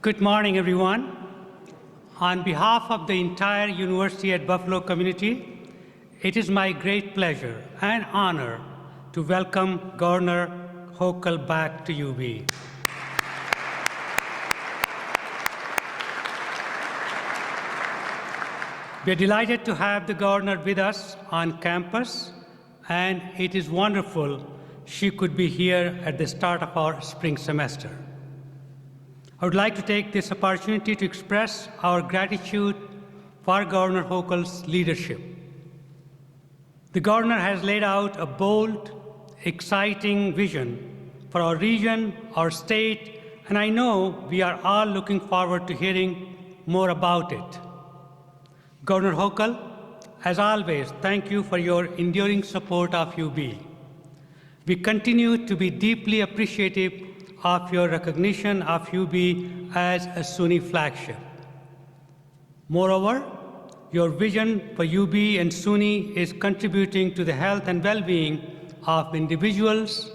Good morning, everyone. On behalf of the entire University at Buffalo community, it is my great pleasure and honor to welcome Governor Hochul back to UB. We are delighted to have the governor with us on campus, and it is wonderful she could be here at the start of our spring semester. I would like to take this opportunity to express our gratitude for Governor Hochul's leadership. The governor has laid out a bold, exciting vision for our region, our state, and I know we are all looking forward to hearing more about it. Governor Hochul, as always, thank you for your enduring support of UB. We continue to be deeply appreciative of your recognition of UB as a SUNY flagship. Moreover, your vision for UB and SUNY is contributing to the health and well-being of individuals,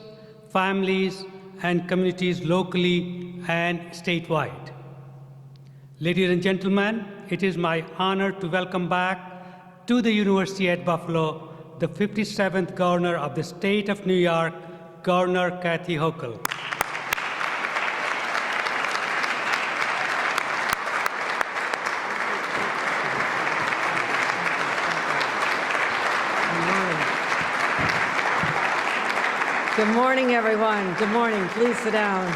families, and communities locally and statewide. Ladies and gentlemen, it is my honor to welcome back to the University at Buffalo the 57th Governor of the State of New York, Governor Kathy Hochul. Good morning, everyone. Good morning. Please sit down.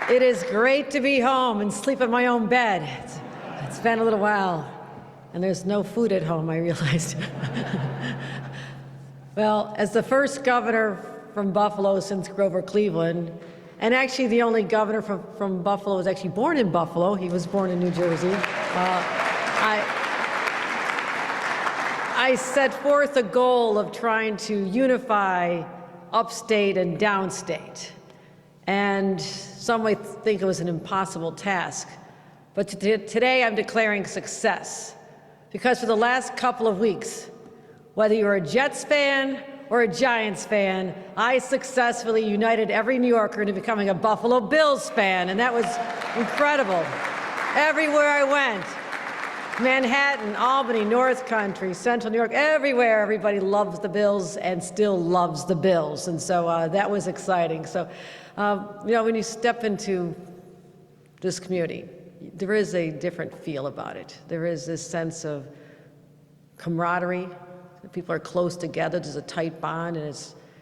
It is great to be home and sleep in my own bed. It's been a little while, and there's no food at home, I realized. Well, as the first governor from Buffalo since Grover Cleveland, and actually the only governor from Buffalo was actually born in Buffalo. He was born in New Jersey. I set forth a goal of trying to unify upstate and downstate. And some might think it was an impossible task. But today I'm declaring success. Because for the last couple of weeks, whether you're a Jets fan or a Giants fan, I successfully united every New Yorker into becoming a Buffalo Bills fan, and that was incredible. Everywhere I went, Manhattan, Albany, North Country, Central New York, everywhere, everybody loves the Bills and still loves the Bills. And so that was exciting. So, when you step into this community, there is a different feel about it. There is this sense of camaraderie. People are close together. There's a tight bond, and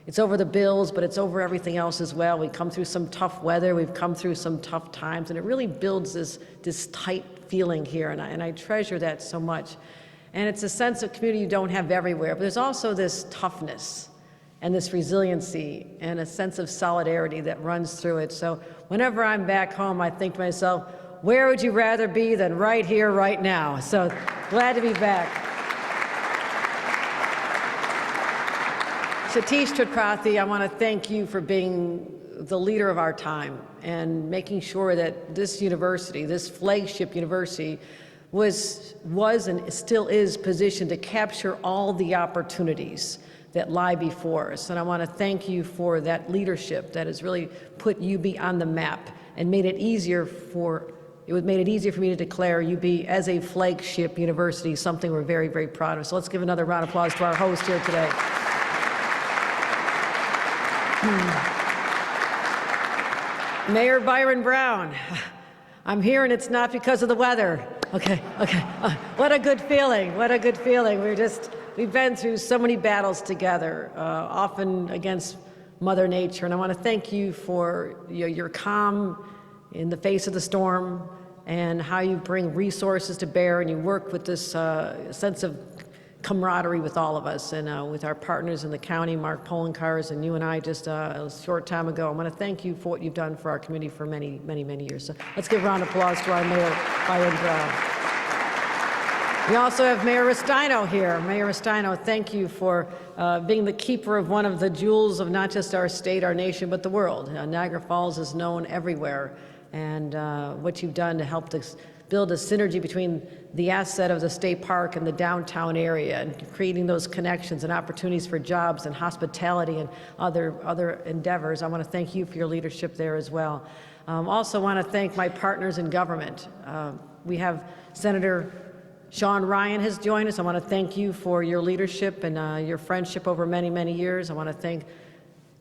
it's over the Bills, but it's over everything else as well. We come through some tough weather. We've come through some tough times, and it really builds this tight feeling here, and I treasure that so much. And it's a sense of community you don't have everywhere, but there's also this toughness and this resiliency and a sense of solidarity that runs through it. So whenever I'm back home, I think to myself, where would you rather be than right here, right now? So glad to be back. Satish Tripathi, I want to thank you for being the leader of our time and making sure that this university, this flagship university, was and still is positioned to capture all the opportunities that lie before us. And I want to thank you for that leadership that has really put UB on the map and made it easier for me to declare UB as a flagship university, something we're very, very proud of. So let's give another round of applause to our host here today. Mayor Byron Brown, I'm here and it's not because of the weather. Okay. What a good feeling, what a good feeling. We've been through so many battles together, often against Mother Nature, and I want to thank you for your calm in the face of the storm and how you bring resources to bear and you work with this sense of camaraderie with all of us and with our partners in the county, Mark Polenkars, and you and I just a short time ago. I want to thank you for what you've done for our community for many, many, many years. So let's give a round of applause to our Mayor, Byron Brown. We also have Mayor Restaino here. Mayor Restaino, thank you for being the keeper of one of the jewels of not just our state, our nation, but the world. Niagara Falls is known everywhere, and what you've done to help us build a synergy between the asset of the state park and the downtown area and creating those connections and opportunities for jobs and hospitality and other endeavors. I want to thank you for your leadership there as well. Also want to thank my partners in government. We have Senator Sean Ryan has joined us. I want to thank you for your leadership and your friendship over many, many years. I want to thank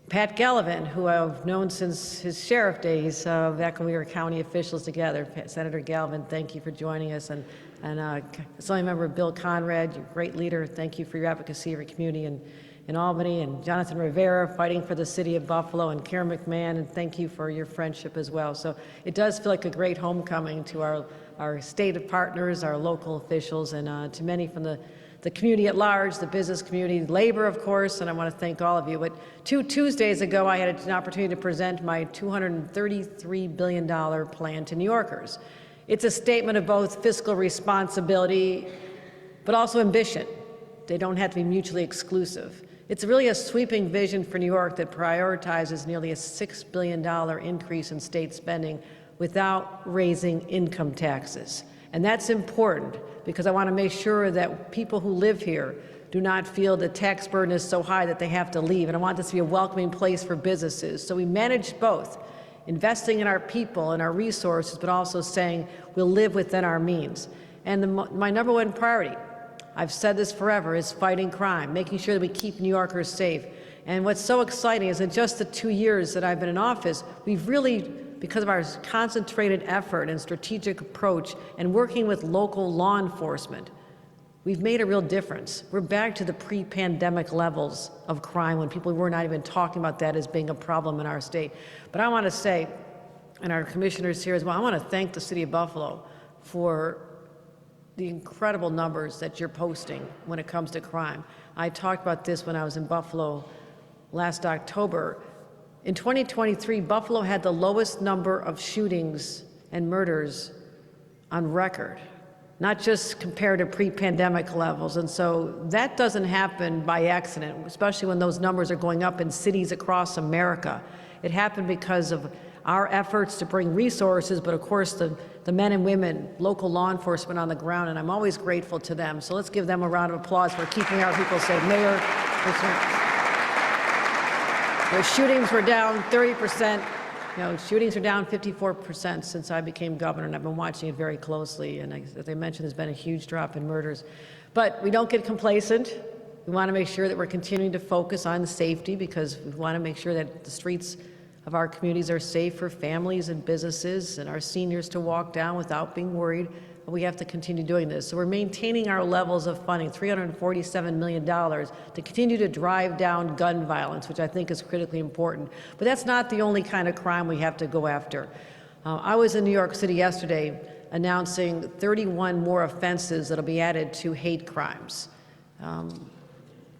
Pat Gallivan, who I've known since his sheriff days, back when we were county officials together. Senator Gallivan, thank you for joining us. And Assemblymember Bill Conrad, you're a great leader. Thank you for your advocacy of your community in Albany. And Jonathan Rivera, fighting for the city of Buffalo. And Karen McMahon, and thank you for your friendship as well. So it does feel like a great homecoming to our state partners, our local officials, and to many from the community at large, the business community, labor, of course, and I want to thank all of you. But 2 Tuesdays ago, I had an opportunity to present my $233 billion plan to New Yorkers. It's a statement of both fiscal responsibility, but also ambition. They don't have to be mutually exclusive. It's really a sweeping vision for New York that prioritizes nearly a $6 billion increase in state spending without raising income taxes. And that's important because I want to make sure that people who live here do not feel the tax burden is so high that they have to leave. And I want this to be a welcoming place for businesses. So we managed both, investing in our people and our resources, but also saying we'll live within our means. And my number one priority, I've said this forever, is fighting crime, making sure that we keep New Yorkers safe. And what's so exciting is in just the 2 years that I've been in office, we've really, because of our concentrated effort and strategic approach and working with local law enforcement, we've made a real difference. We're back to the pre-pandemic levels of crime when people were not even talking about that as being a problem in our state. But I want to say, and our commissioners here as well, I want to thank the city of Buffalo for the incredible numbers that you're posting when it comes to crime. I talked about this when I was in Buffalo last October. In 2023, Buffalo had the lowest number of shootings and murders on record, not just compared to pre-pandemic levels. And so that doesn't happen by accident, especially when those numbers are going up in cities across America. It happened because of our efforts to bring resources, but of course the men and women, local law enforcement on the ground, and I'm always grateful to them. So let's give them a round of applause for keeping our people safe. Mayor, the shootings were down 30%. Shootings are down 54% since I became governor, and I've been watching it very closely. And as I mentioned, there's been a huge drop in murders. But we don't get complacent. We want to make sure that we're continuing to focus on safety because we want to make sure that the streets of our communities are safe for families and businesses and our seniors to walk down without being worried. We have to continue doing this. So we're maintaining our levels of funding, $347 million, to continue to drive down gun violence, which I think is critically important. But that's not the only kind of crime we have to go after. I was in New York City yesterday announcing 31 more offenses that'll be added to hate crimes.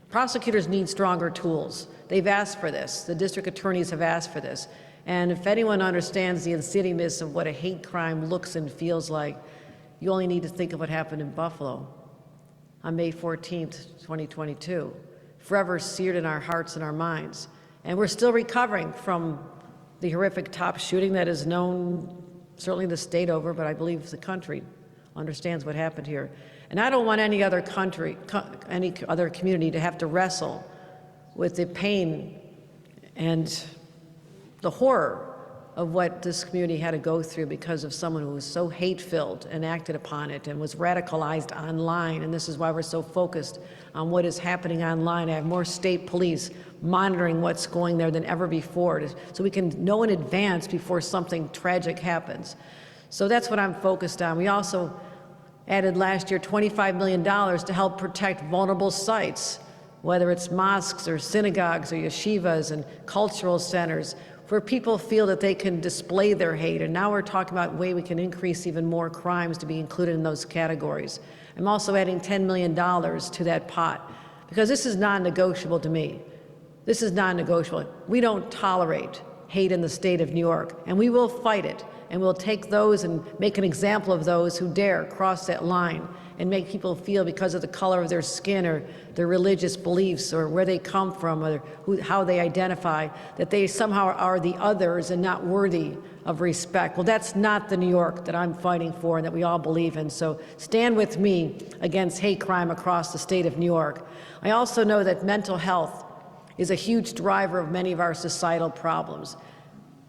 Prosecutors need stronger tools. They've asked for this. The district attorneys have asked for this. And if anyone understands the insidiousness of what a hate crime looks and feels like, you only need to think of what happened in Buffalo on May 14th, 2022, forever seared in our hearts and our minds. And we're still recovering from the horrific top shooting that is known, certainly the state over, but I believe the country understands what happened here. And I don't want any other country, any other community to have to wrestle with the pain and the horror of what this community had to go through because of someone who was so hate-filled and acted upon it and was radicalized online. And this is why we're so focused on what is happening online. I have more state police monitoring what's going there than ever before, so we can know in advance before something tragic happens. So that's what I'm focused on. We also added last year $25 million to help protect vulnerable sites, whether it's mosques or synagogues or yeshivas and cultural centers, where people feel that they can display their hate. And now we're talking about a way we can increase even more crimes to be included in those categories. I'm also adding $10 million to that pot, because this is non-negotiable to me. This is non-negotiable. We don't tolerate hate in the state of New York, and we will fight it. And we'll take those and make an example of those who dare cross that line and make people feel because of the color of their skin or their religious beliefs or where they come from or how they identify, that they somehow are the others and not worthy of respect. Well, that's not the New York that I'm fighting for and that we all believe in. So stand with me against hate crime across the state of New York. I also know that mental health is a huge driver of many of our societal problems.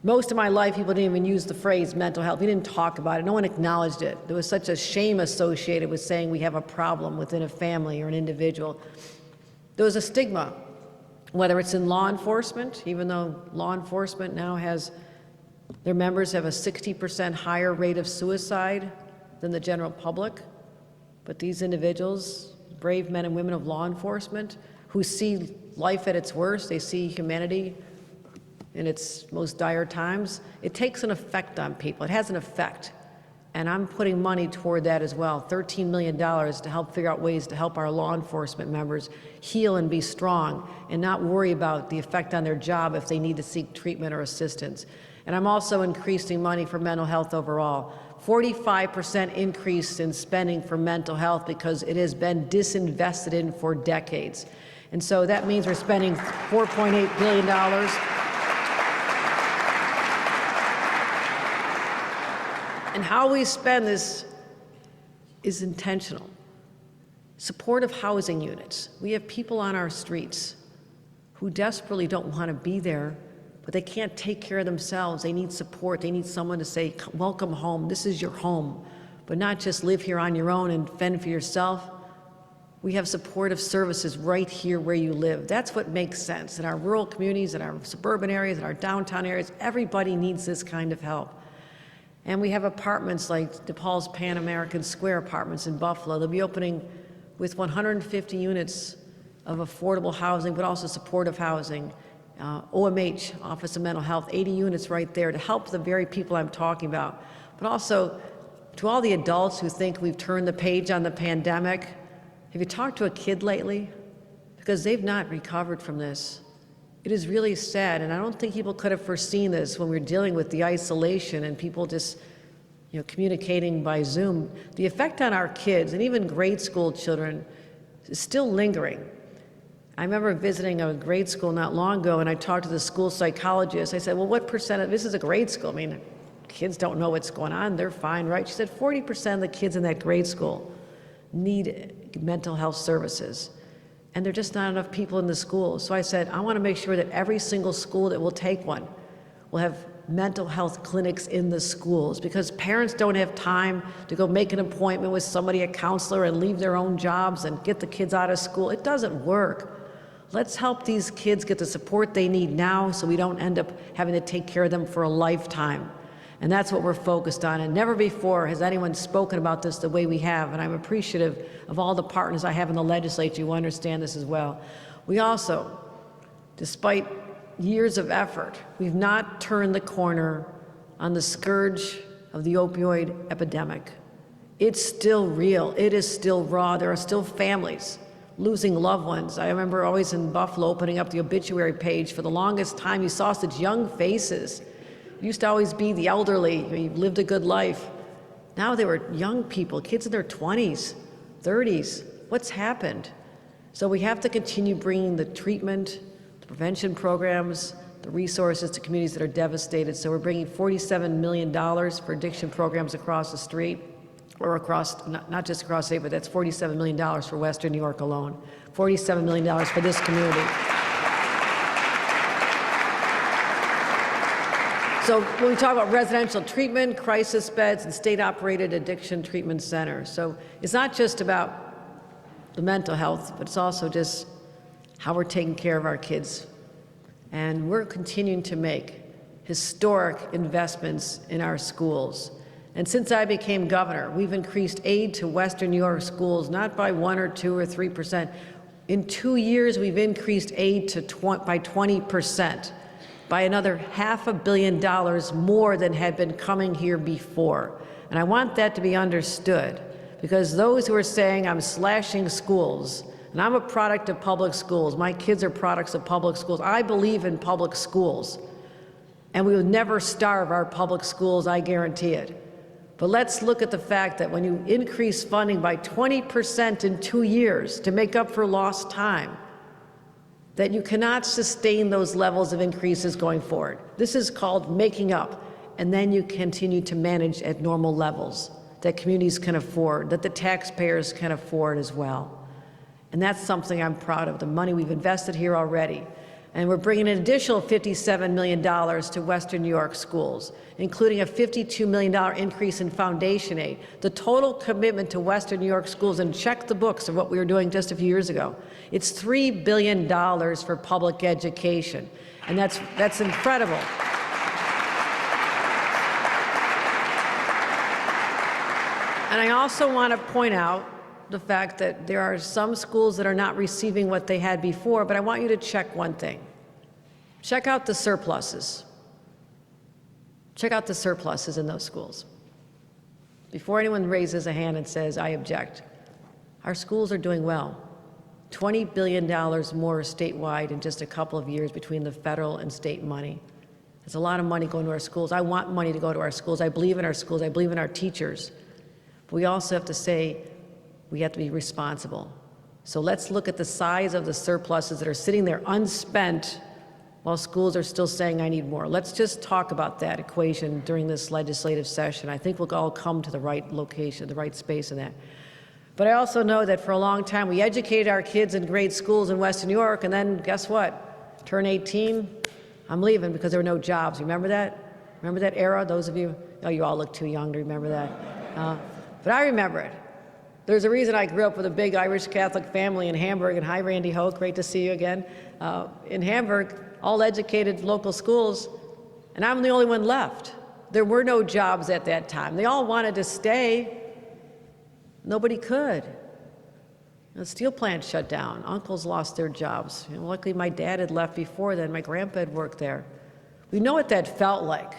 Most of my life, people didn't even use the phrase mental health. We didn't talk about it. No one acknowledged it. There was such a shame associated with saying we have a problem within a family or an individual. There was a stigma, whether it's in law enforcement, even though law enforcement now has, their members have a 60% higher rate of suicide than the general public. But these individuals, brave men and women of law enforcement, who see life at its worst, they see humanity in its most dire times, it takes an effect on people. It has an effect. And I'm putting money toward that as well, $13 million to help figure out ways to help our law enforcement members heal and be strong and not worry about the effect on their job if they need to seek treatment or assistance. And I'm also increasing money for mental health overall. 45% increase in spending for mental health because it has been disinvested in for decades. And so that means we're spending $4.8 billion. And how we spend this is intentional. Supportive housing units. We have people on our streets who desperately don't want to be there, but they can't take care of themselves. They need support. They need someone to say, welcome home. This is your home. But not just live here on your own and fend for yourself. We have supportive services right here where you live. That's what makes sense. In our rural communities, in our suburban areas, in our downtown areas, everybody needs this kind of help. And we have apartments like DePaul's Pan American Square apartments in Buffalo. They'll be opening with 150 units of affordable housing, but also supportive housing. OMH, Office of Mental Health, 80 units right there to help the very people I'm talking about. But also, to all the adults who think we've turned the page on the pandemic, have you talked to a kid lately? Because they've not recovered from this. It is really sad, and I don't think people could have foreseen this when we were dealing with the isolation and people just, communicating by Zoom. The effect on our kids, and even grade school children, is still lingering. I remember visiting a grade school not long ago, and I talked to the school psychologist. I said, well, what percent of, this is a grade school, I mean, kids don't know what's going on, they're fine, right? She said 40% of the kids in that grade school need mental health services. And there are just not enough people in the schools. So I said, I want to make sure that every single school that will take one will have mental health clinics in the schools, because parents don't have time to go make an appointment with somebody, a counselor, and leave their own jobs and get the kids out of school. It doesn't work. Let's help these kids get the support they need now so we don't end up having to take care of them for a lifetime. And that's what we're focused on. And never before has anyone spoken about this the way we have. And I'm appreciative of all the partners I have in the legislature who understand this as well. We also, despite years of effort, we've not turned the corner on the scourge of the opioid epidemic. It's still real. It is still raw. There are still families losing loved ones. I remember always in Buffalo opening up the obituary page. For the longest time, you saw such young faces. It used to always be the elderly, who lived a good life. Now they were young people, kids in their 20s, 30s. What's happened? So we have to continue bringing the treatment, the prevention programs, the resources to communities that are devastated. So we're bringing $47 million for addiction programs across the street, or across, not just across the state, but that's $47 million for Western New York alone. $47 million for this community. So when we talk about residential treatment, crisis beds, and state-operated addiction treatment centers, so it's not just about the mental health, but it's also just how we're taking care of our kids. And we're continuing to make historic investments in our schools. And since I became governor, we've increased aid to Western New York schools, not by 1 or 2 or 3%. In 2 years, we've increased aid to by 20%. By another $500 million more than had been coming here before. And I want that to be understood, because those who are saying I'm slashing schools, and I'm a product of public schools, my kids are products of public schools, I believe in public schools, and we will never starve our public schools, I guarantee it. But let's look at the fact that when you increase funding by 20% in 2 years to make up for lost time, that you cannot sustain those levels of increases going forward. This is called making up, and then you continue to manage at normal levels that communities can afford, that the taxpayers can afford as well. And that's something I'm proud of, the money we've invested here already. And we're bringing an additional $57 million to Western New York schools, including a $52 million increase in foundation aid. The total commitment to Western New York schools, and check the books of what we were doing just a few years ago, it's $3 billion for public education. And that's incredible. And I also want to point out the fact that there are some schools that are not receiving what they had before, but I want you to check one thing. Check out the surpluses. Check out the surpluses in those schools. Before anyone raises a hand and says, I object, our schools are doing well. $20 billion more statewide in just a couple of years between the federal and state money. There's a lot of money going to our schools. I want money to go to our schools. I believe in our schools. I believe in our teachers. But we also have to say, we have to be responsible. So let's look at the size of the surpluses that are sitting there unspent while schools are still saying, I need more. Let's just talk about that equation during this legislative session. I think we'll all come to the right location, the right space in that. But I also know that for a long time, we educated our kids in great schools in Western New York, and then guess what? Turn 18, I'm leaving because there were no jobs. Remember that? Remember that era? Those of you, oh, you all look too young to remember that. But I remember it. There's a reason I grew up with a big Irish Catholic family in Hamburg, and hi, Randy Hoch, great to see you again. In Hamburg, all educated local schools, and I'm the only one left. There were no jobs at that time. They all wanted to stay. Nobody could. The steel plant shut down. Uncles lost their jobs. Luckily, my dad had left before then. My grandpa had worked there. We know what that felt like,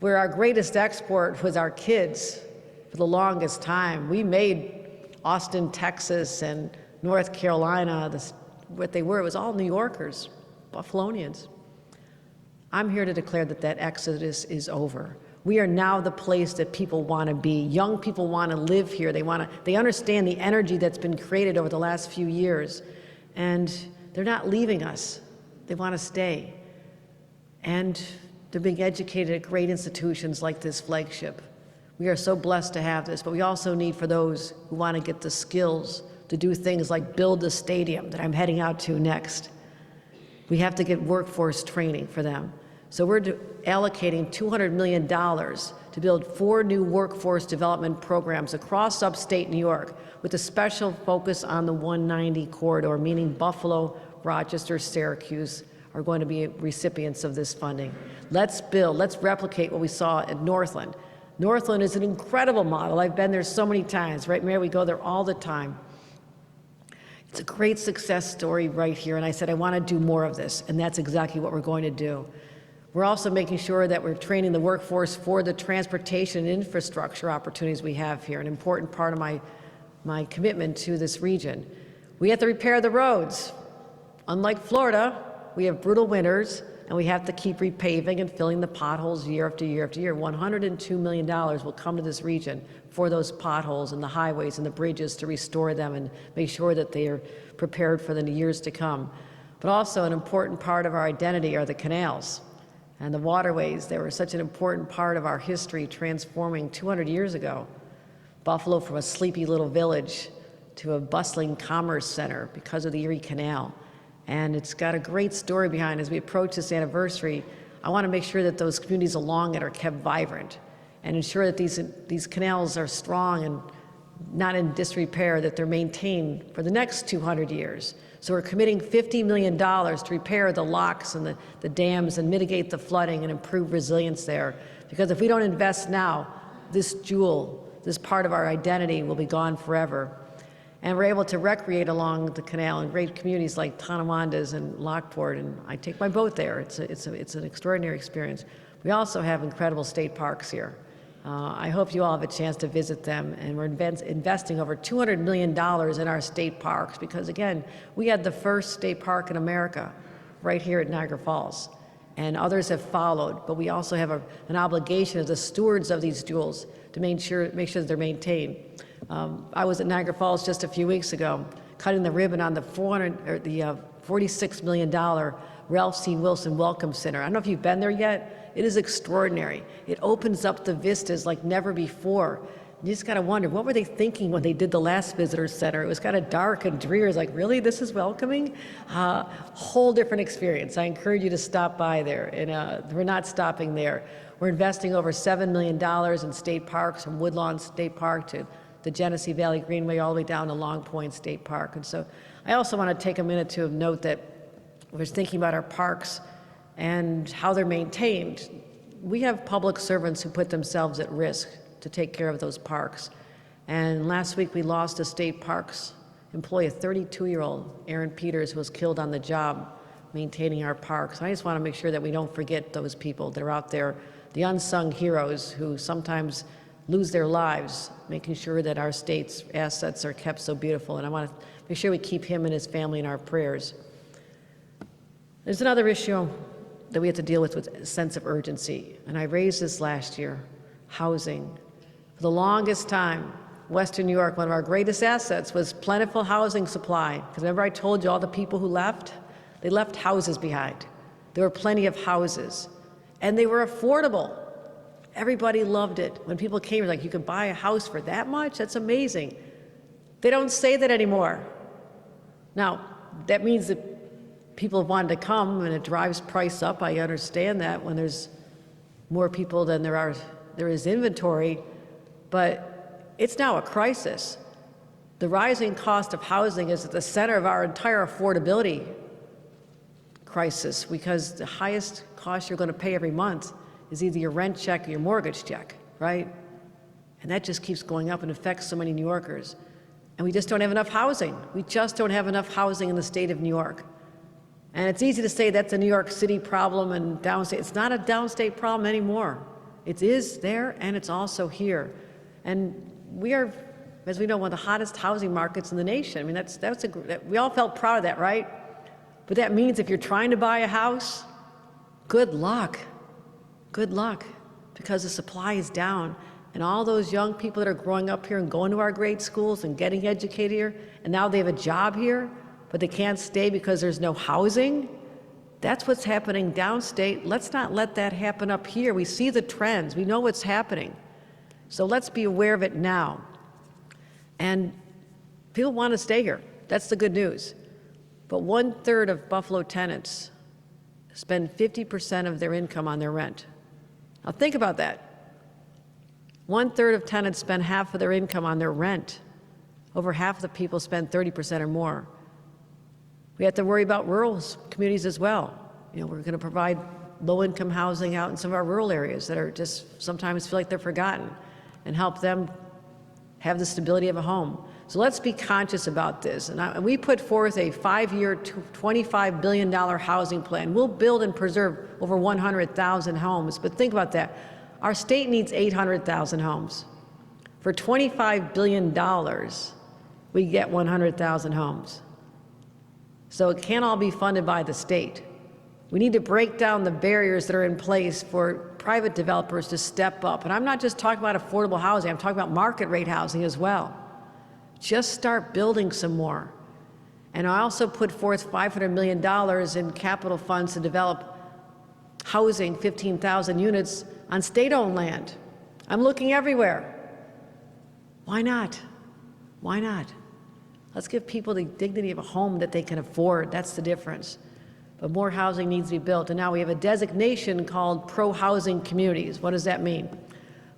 where our greatest export was our kids. For the longest time, we made Austin, Texas, and North Carolina what they were. It was all New Yorkers, Buffalonians. I'm here to declare that that exodus is over. We are now the place that people want to be. Young people want to live here. They understand the energy that's been created over the last few years, and they're not leaving us. They want to stay, and they're being educated at great institutions like this flagship. We are so blessed to have this, but we also need for those who want to get the skills to do things like build the stadium that I'm heading out to next. We have to get workforce training for them. So we're allocating $200 million to build 4 new workforce development programs across upstate New York with a special focus on the 190 corridor, meaning Buffalo, Rochester, Syracuse are going to be recipients of this funding. Let's replicate what we saw at Northland. Northland is an incredible model. I've been there so many times, right, Mayor? We go there all the time. It's a great success story right here, and I said I want to do more of this, and that's exactly what we're going to do. We're also making sure that we're training the workforce for the transportation and infrastructure opportunities we have here, an important part of my commitment to this region. We have to repair the roads. Unlike Florida, we have brutal winters, and we have to keep repaving and filling the potholes year after year after year. $102 million will come to this region for those potholes and the highways and the bridges to restore them and make sure that they are prepared for the years to come. But also an important part of our identity are the canals and the waterways. They were such an important part of our history, transforming 200 years ago Buffalo from a sleepy little village to a bustling commerce center because of the Erie Canal. And it's got a great story behind it. As we approach this anniversary, I want to make sure that those communities along it are kept vibrant and ensure that these canals are strong and not in disrepair, that they're maintained for the next 200 years. So we're committing $50 million to repair the locks and the dams and mitigate the flooding and improve resilience there. Because if we don't invest now, this jewel, this part of our identity will be gone forever. And we're able to recreate along the canal in great communities like Tonawondas and Lockport, and I take my boat there. It's an extraordinary experience. We also have incredible state parks here. I hope you all have a chance to visit them, and we're investing over $200 million in our state parks because, again, we had the first state park in America right here at Niagara Falls, and others have followed, but we also have an obligation as the stewards of these jewels to make sure that they're maintained. I was at Niagara Falls just a few weeks ago, cutting the ribbon on the $46 million Ralph C. Wilson Welcome Center. I don't know if you've been there yet. It is extraordinary. It opens up the vistas like never before. You just got to wonder, what were they thinking when they did the last visitor center? It was kind of dark and dreary. It's like, really, this is welcoming? Whole different experience. I encourage you to stop by there. And we're not stopping there. We're investing over $7 million in state parks, from Woodlawn State Park to the Genesee Valley Greenway, all the way down to Long Point State Park. And so I also want to take a minute to note that we're thinking about our parks and how they're maintained. We have public servants who put themselves at risk to take care of those parks. And last week we lost a state parks employee, a 32-year-old, Aaron Peters, who was killed on the job maintaining our parks. I just want to make sure that we don't forget those people that are out there, the unsung heroes who sometimes lose their lives, making sure that our state's assets are kept so beautiful. And I want to make sure we keep him and his family in our prayers. There's another issue that we have to deal with a sense of urgency. And I raised this last year, housing. For the longest time, Western New York, one of our greatest assets, was plentiful housing supply. Because remember I told you all the people who left? They left houses behind. There were plenty of houses. And they were affordable. Everybody loved it. When people came, like, you could buy a house for that much? That's amazing. They don't say that anymore. Now, that means that people have wanted to come and it drives price up. I understand that when there's more people than there is inventory, but it's now a crisis. The rising cost of housing is at the center of our entire affordability crisis, because the highest cost you're going to pay every month is either your rent check or your mortgage check, right? And that just keeps going up and affects so many New Yorkers. And we just don't have enough housing. We just don't have enough housing in the state of New York. And it's easy to say that's a New York City problem and downstate. It's not a downstate problem anymore. It is there, and it's also here. And we are, as we know, one of the hottest housing markets in the nation. I mean, we all felt proud of that, right? But that means if you're trying to buy a house, good luck. Good luck, because the supply is down. And all those young people that are growing up here and going to our great schools and getting educated here, and now they have a job here, but they can't stay because there's no housing. That's what's happening downstate. Let's not let that happen up here. We see the trends. We know what's happening. So let's be aware of it now. And people want to stay here. That's the good news. But 1/3 of Buffalo tenants spend 50% of their income on their rent. Now think about that. 1/3 of tenants spend half of their income on their rent. Over half of the people spend 30% or more. We have to worry about rural communities as well. You know, we're going to provide low-income housing out in some of our rural areas that are just sometimes feel like they're forgotten, and help them have the stability of a home. So let's be conscious about this. And we put forth a 5-year, $25 billion housing plan. We'll build and preserve over 100,000 homes. But think about that. Our state needs 800,000 homes. For $25 billion, we get 100,000 homes. So it can't all be funded by the state. We need to break down the barriers that are in place for private developers to step up. And I'm not just talking about affordable housing, I'm talking about market rate housing as well. Just start building some more. And I also put forth $500 million in capital funds to develop housing, 15,000 units on state-owned land. I'm looking everywhere. Why not? Why not? Let's give people the dignity of a home that they can afford. That's the difference. But more housing needs to be built. And now we have a designation called pro-housing communities. What does that mean?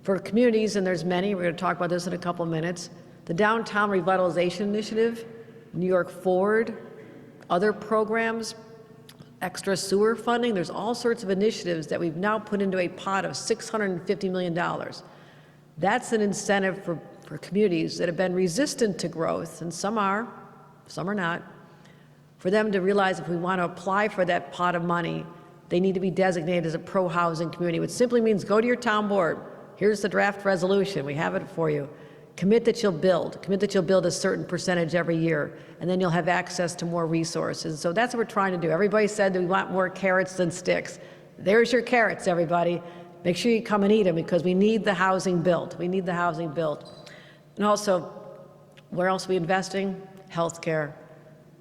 For communities, and there's many, we're going to talk about this in a couple of minutes, the Downtown Revitalization Initiative, New York Forward, other programs, extra sewer funding, there's all sorts of initiatives that we've now put into a pot of $650 million. That's an incentive for communities that have been resistant to growth, and some are not, for them to realize if we want to apply for that pot of money, they need to be designated as a pro-housing community, which simply means go to your town board. Here's the draft resolution. We have it for you. Commit that you'll build. Commit that you'll build a certain percentage every year, and then you'll have access to more resources. So that's what we're trying to do. Everybody said that we want more carrots than sticks. There's your carrots, everybody. Make sure you come and eat them, because we need the housing built. We need the housing built. And also, where else are we investing? Healthcare.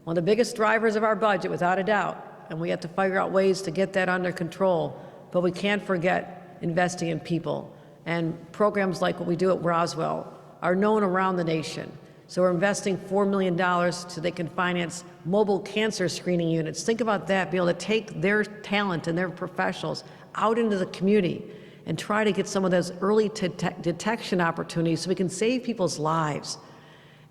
One of the biggest drivers of our budget, without a doubt, and we have to figure out ways to get that under control, but we can't forget investing in people. And programs like what we do at Roswell are known around the nation. So we're investing $4 million so they can finance mobile cancer screening units. Think about that, be able to take their talent and their professionals out into the community and try to get some of those early detection opportunities so we can save people's lives.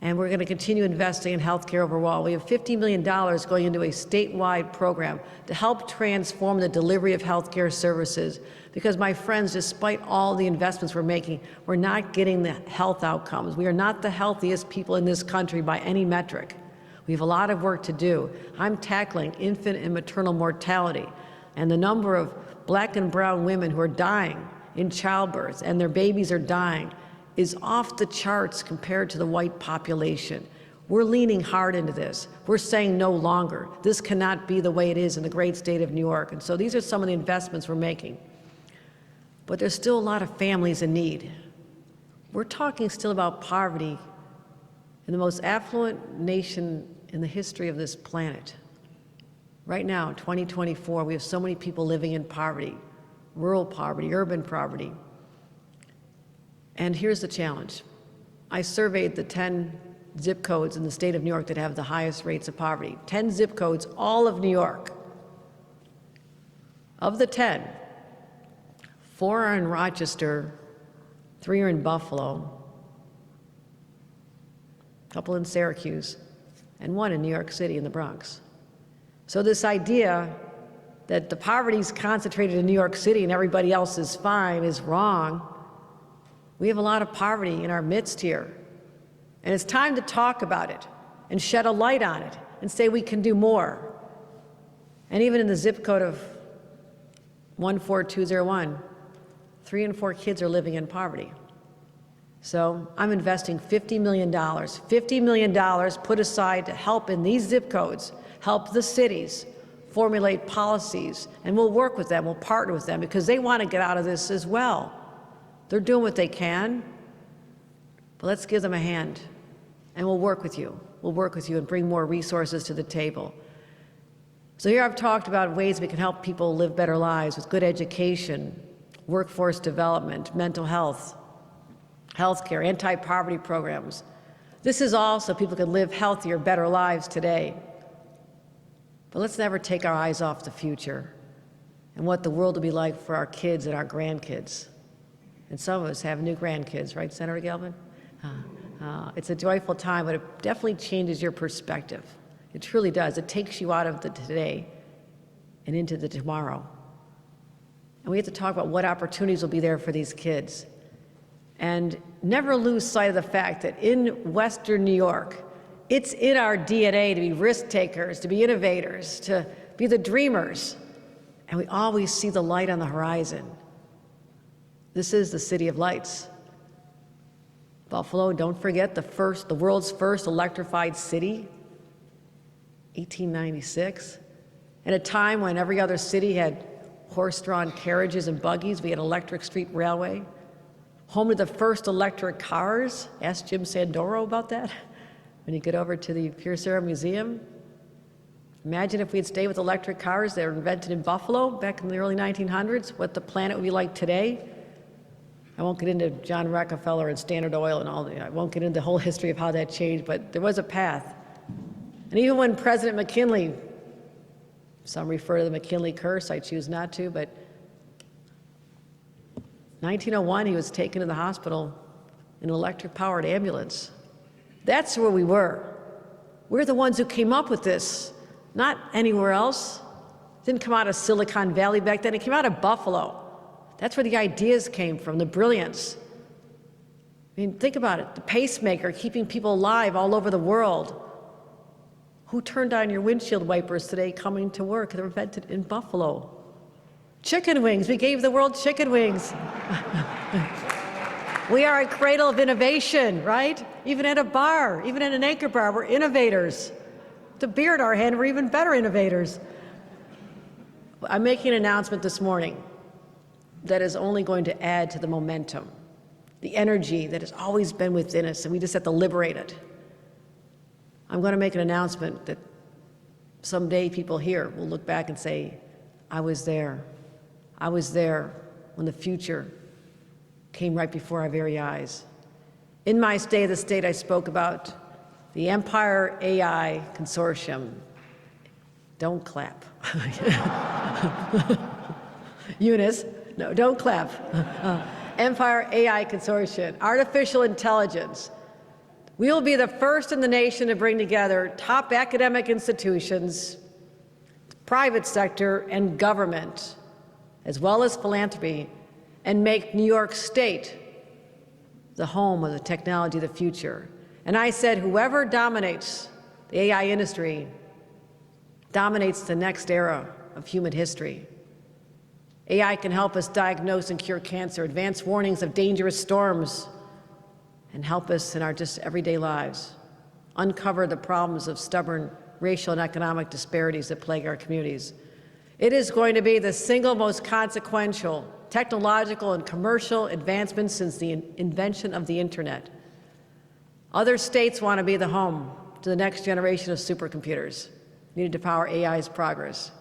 And we're going to continue investing in healthcare overall. We have $50 million going into a statewide program to help transform the delivery of healthcare services. Because, my friends, despite all the investments we're making, we're not getting the health outcomes. We are not the healthiest people in this country by any metric. We have a lot of work to do. I'm tackling infant and maternal mortality, and the number of Black and brown women who are dying in childbirth and their babies are dying is off the charts compared to the white population. We're leaning hard into this. We're saying no longer. This cannot be the way it is in the great state of New York. And so these are some of the investments we're making. But there's still a lot of families in need. We're talking still about poverty in the most affluent nation in the history of this planet. Right now, 2024, we have so many people living in poverty, rural poverty, urban poverty. And here's the challenge. I surveyed the 10 zip codes in the state of New York that have the highest rates of poverty. 10 zip codes, all of New York. Of the 10, 4 are in Rochester, 3 are in Buffalo, a couple in Syracuse, and 1 in New York City in the Bronx. So this idea that the poverty is concentrated in New York City and everybody else is fine is wrong. We have a lot of poverty in our midst here. And it's time to talk about it and shed a light on it and say we can do more. And even in the zip code of 14201, 3 in 4 kids are living in poverty. So I'm investing $50 million. $50 million put aside to help in these zip codes, help the cities formulate policies, and we'll work with them, we'll partner with them, because they want to get out of this as well. They're doing what they can, but let's give them a hand, and we'll work with you. We'll work with you and bring more resources to the table. So here I've talked about ways we can help people live better lives with good education, workforce development, mental health, healthcare, anti-poverty programs. This is all so people can live healthier, better lives today. But let's never take our eyes off the future and what the world will be like for our kids and our grandkids. And some of us have new grandkids, right, Senator Gelman? It's a joyful time, but it definitely changes your perspective. It truly does. It takes you out of the today and into the tomorrow. And we have to talk about what opportunities will be there for these kids. And never lose sight of the fact that in Western New York, it's in our DNA to be risk takers, to be innovators, to be the dreamers. And we always see the light on the horizon. This is the City of Lights. Buffalo, don't forget, the world's first electrified city, 1896. At a time when every other city had horse-drawn carriages and buggies, we had electric street railway. Home to the first electric cars. Ask Jim Sandoro about that when you get over to the Pierce Arrow Museum. Imagine if we had stayed with electric cars that were invented in Buffalo back in the early 1900s, what the planet would be like today. I won't get into John Rockefeller and Standard Oil and all I won't get into the whole history of how that changed, but there was a path. And even when President McKinley, some refer to the McKinley curse, I choose not to, but 1901, he was taken to the hospital in an electric-powered ambulance. That's where we were. We're the ones who came up with this, not anywhere else. It didn't come out of Silicon Valley back then. It came out of Buffalo. That's where the ideas came from, the brilliance. I mean, think about it. The pacemaker, keeping people alive all over the world. Who turned on your windshield wipers today coming to work? They were invented in Buffalo. Chicken wings. We gave the world chicken wings. We are a cradle of innovation, right? Even at a bar, even at an anchor bar, we're innovators. With a beer in our hand, we're even better innovators. I'm making an announcement this morning that is only going to add to the momentum, the energy that has always been within us, and we just have to liberate it. I'm going to make an announcement that someday people here will look back and say, I was there. I was there when the future came right before our very eyes. In my State of the State, I spoke about the Empire AI Consortium. Don't clap. Eunice, no, don't clap. Empire AI Consortium, artificial intelligence. We will be the first in the nation to bring together top academic institutions, private sector, and government, as well as philanthropy, and make New York State the home of the technology of the future. And I said, whoever dominates the AI industry dominates the next era of human history. AI can help us diagnose and cure cancer, advance warnings of dangerous storms, and help us in our just everyday lives, uncover the problems of stubborn racial and economic disparities that plague our communities. It is going to be the single most consequential technological and commercial advancement since the invention of the internet. Other states want to be the home to the next generation of supercomputers needed to power AI's progress.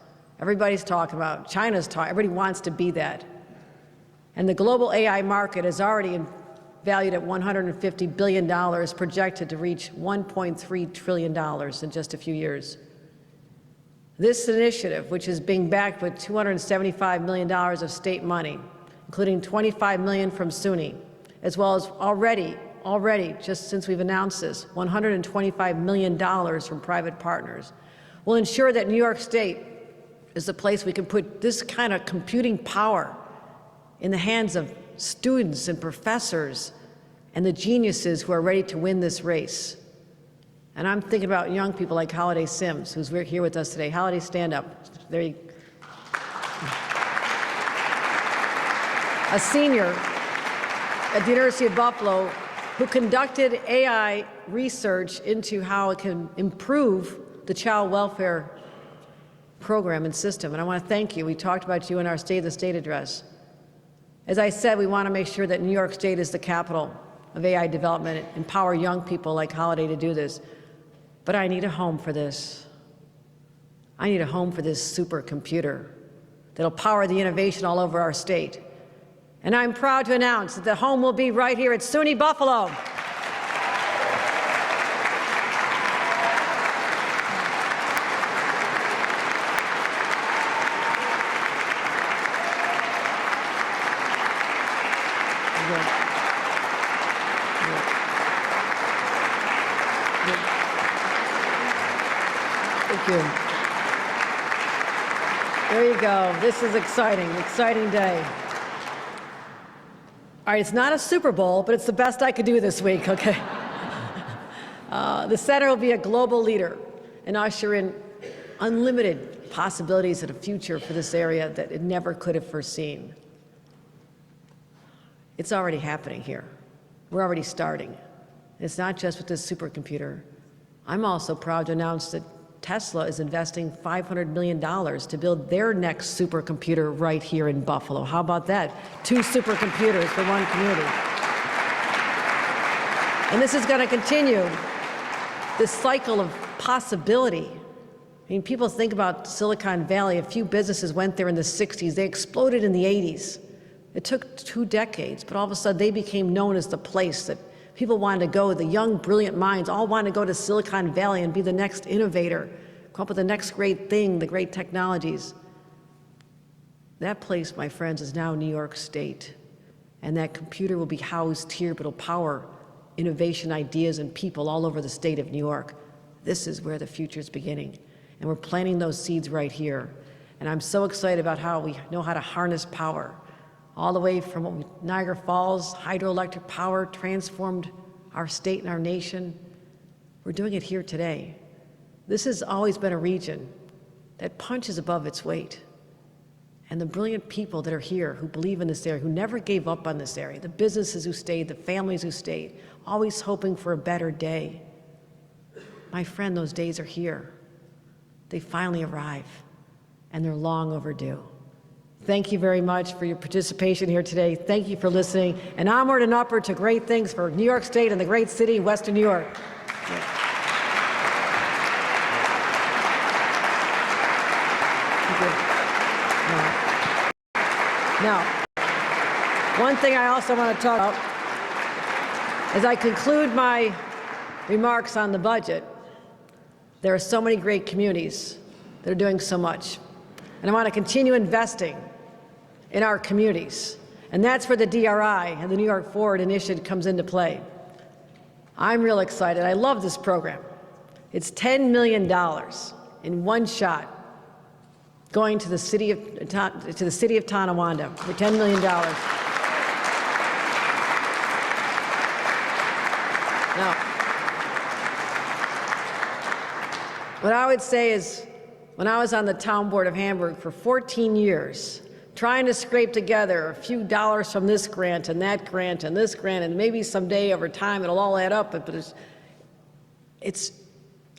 Everybody's talking about, China's talking, everybody wants to be that. And the global AI market is already valued at $150 billion, projected to reach $1.3 trillion in just a few years. This initiative, which is being backed with $275 million of state money, including $25 million from SUNY, as well as already, just since we've announced this, $125 million from private partners, will ensure that New York State is the place we can put this kind of computing power in the hands of students and professors and the geniuses who are ready to win this race. And I'm thinking about young people like Holiday Sims, who's here with us today. Holiday, stand up. There you go. A senior at the University of Buffalo who conducted AI research into how it can improve the child welfare program and system. And I want to thank you. We talked about you in our State of the State address. As I said, we want to make sure that New York State is the capital of AI development, empower young people like Holiday to do this. But I need a home for this. I need a home for this supercomputer that'll power the innovation all over our state. And I'm proud to announce that the home will be right here at SUNY Buffalo. Thank you. There you go. This is exciting, exciting day. All right, it's not a Super Bowl, but it's the best I could do this week, okay? The center will be a global leader and usher in unlimited possibilities and a future for this area that it never could have foreseen. It's already happening here. We're already starting. It's not just with this supercomputer. I'm also proud to announce that Tesla is investing $500 million to build their next supercomputer right here in Buffalo. How about that? 2 supercomputers for one community. And this is going to continue, this cycle of possibility. I mean, people think about Silicon Valley. A few businesses went there in the 60s. They exploded in the 80s. It took 2 decades, but all of a sudden they became known as the place that people wanted to go. The young, brilliant minds all wanted to go to Silicon Valley and be the next innovator, come up with the next great thing, the great technologies. That place, my friends, is now New York State. And that computer will be housed here, but it'll power innovation, ideas, and people all over the state of New York. This is where the future is beginning. And we're planting those seeds right here. And I'm so excited about how we know how to harness power. All the way from Niagara Falls, hydroelectric power transformed our state and our nation. We're doing it here today. This has always been a region that punches above its weight. And the brilliant people that are here who believe in this area, who never gave up on this area, the businesses who stayed, the families who stayed, always hoping for a better day. My friend, those days are here. They finally arrive, and they're long overdue. Thank you very much for your participation here today. Thank you for listening. And onward and upward to great things for New York State and the great city of Western New York. Now, One thing I also want to talk about, as I conclude my remarks on the budget, there are so many great communities that are doing so much. And I want to continue investing in our communities. And that's where the DRI and the New York Forward Initiative comes into play. I'm real excited. I love this program. It's $10 million in one shot going to the city of Tonawanda for $10 million. Now, what I would say is, when I was on the town board of Hamburg for 14 years, trying to scrape together a few dollars from this grant and that grant and this grant, and maybe someday over time it'll all add up, but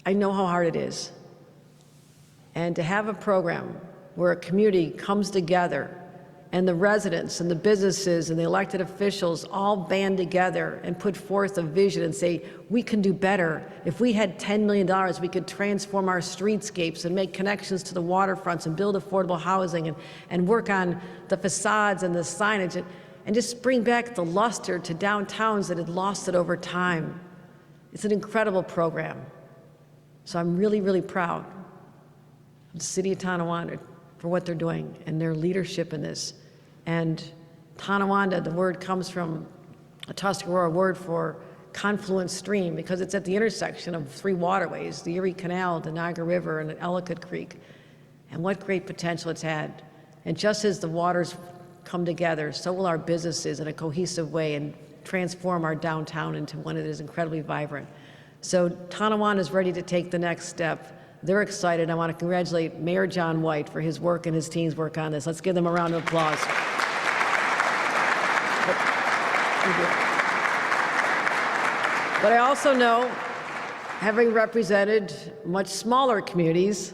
I know how hard it is. And to have a program where a community comes together and the residents and the businesses and the elected officials all band together and put forth a vision and say, we can do better. If we had $10 million, we could transform our streetscapes and make connections to the waterfronts and build affordable housing and work on the facades and the signage and just bring back the luster to downtowns that had lost it over time. It's an incredible program. So I'm really, really proud of the city of Tonawanda for what they're doing and their leadership in this. And Tonawanda, the word comes from a Tuscarora word for confluent stream, because it's at the intersection of three waterways, the Erie Canal, the Niagara River, and the Ellicott Creek. And what great potential it's had. And just as the waters come together, so will our businesses in a cohesive way and transform our downtown into one that is incredibly vibrant. So Tonawanda is ready to take the next step. They're excited. I want to congratulate Mayor John White for his work and his team's work on this. Let's give them a round of applause. But I also know, having represented much smaller communities,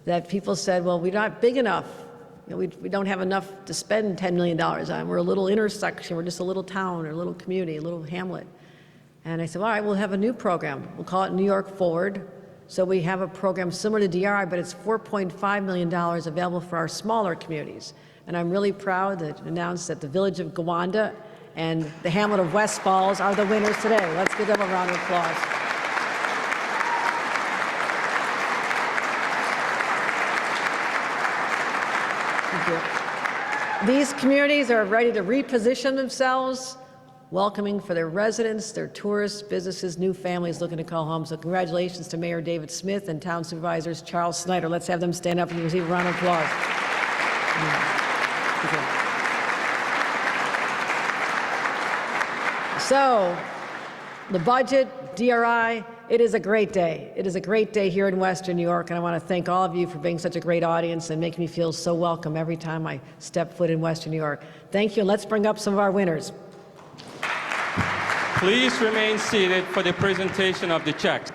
that people said, well, we're not big enough. You know, we don't have enough to spend $10 million on. We're a little intersection. We're just a little town or a little community, a little hamlet. And I said, all right, we'll have a new program. We'll call it New York Forward. So we have a program similar to DRI, but it's $4.5 million available for our smaller communities. And I'm really proud to announce that the village of Gowanda and the hamlet of West Falls are the winners today. Let's give them a round of applause. Thank you. These communities are ready to reposition themselves, welcoming for their residents, their tourists, businesses, new families looking to call home. So congratulations to Mayor David Smith and Town Supervisors Charles Snyder. Let's have them stand up and receive a round of applause. So, the budget, DRI, it is a great day. It is a great day here in Western New York, and I want to thank all of you for being such a great audience and making me feel so welcome every time I step foot in Western New York. Thank you, and let's bring up some of our winners. Please remain seated for the presentation of the checks.